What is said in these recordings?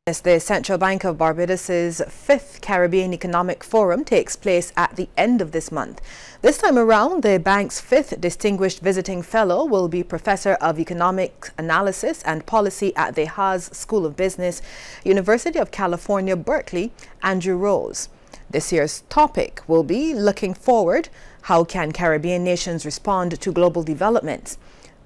The Central Bank of Barbados's 5th Caribbean Economic Forum takes place at the end of this month. This time around, the bank's 5th Distinguished Visiting Fellow will be Professor of Economic Analysis and Policy at the Haas School of Business, University of California, Berkeley, Andrew Rose. This year's topic will be Looking Forward: How can Caribbean nations respond to global developments?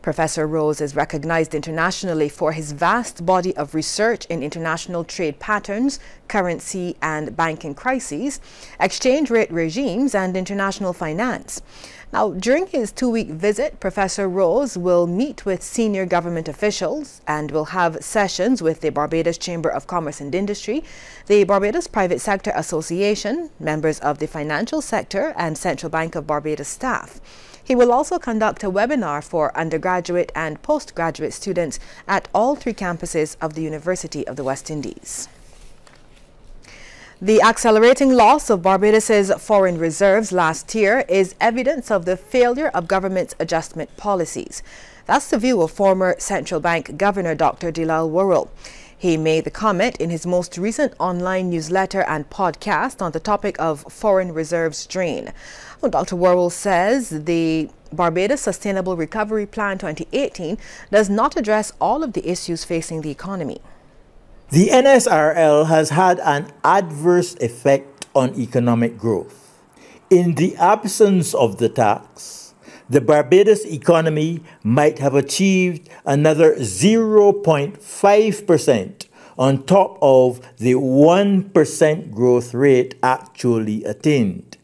Professor Rose is recognized internationally for his vast body of research in international trade patterns, currency and banking crises, exchange rate regimes, and international finance. Now, during his 2-week visit, Professor Rose will meet with senior government officials and will have sessions with the Barbados Chamber of Commerce and Industry, the Barbados Private Sector Association, members of the financial sector, and Central Bank of Barbados staff. He will also conduct a webinar for undergraduate and postgraduate students at all 3 campuses of the University of the West Indies. The accelerating loss of Barbados's foreign reserves last year is evidence of the failure of government's adjustment policies. That's the view of former Central Bank Governor Dr. Delal Worrell. He made the comment in his most recent online newsletter and podcast on the topic of foreign reserves drain. Well, Dr. Worrell says the Barbados Sustainable Recovery Plan 2018 does not address all of the issues facing the economy. The NSRL has had an adverse effect on economic growth. In the absence of the tax, the Barbados economy might have achieved another 0.5% on top of the 1% growth rate actually attained.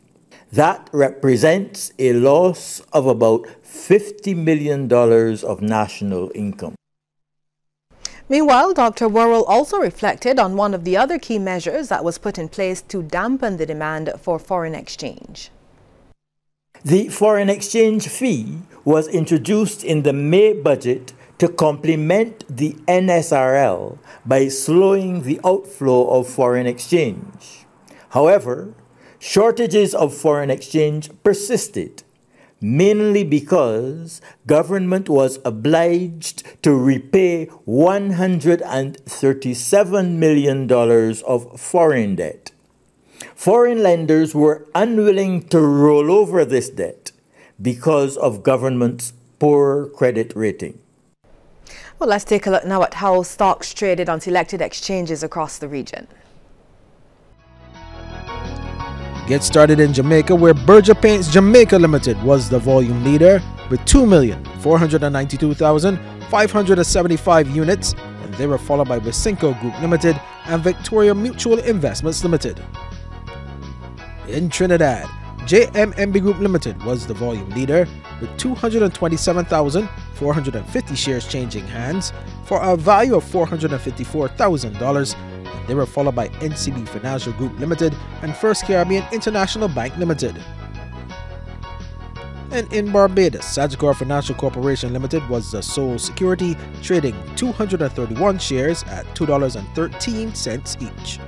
That represents a loss of about $50 million of national income. Meanwhile, Dr. Worrell also reflected on one of the other key measures that was put in place to dampen the demand for foreign exchange. The foreign exchange fee was introduced in the May budget to complement the NSRL by slowing the outflow of foreign exchange. However, shortages of foreign exchange persisted, mainly because government was obliged to repay $137 million of foreign debt. Foreign lenders were unwilling to roll over this debt because of government's poor credit rating. Well, let's take a look now at how stocks traded on selected exchanges across the region. Get started in Jamaica, where Berger Paints Jamaica Limited was the volume leader with 2,492,575 units, and they were followed by Vicinco Group Limited and Victoria Mutual Investments Limited. In Trinidad, JMMB Group Limited was the volume leader with 227,450 shares changing hands for a value of $454,000. They were followed by NCB Financial Group Limited and First Caribbean International Bank Limited. And in Barbados, Sagicor Financial Corporation Limited was the sole security, trading 231 shares at $2.13 each.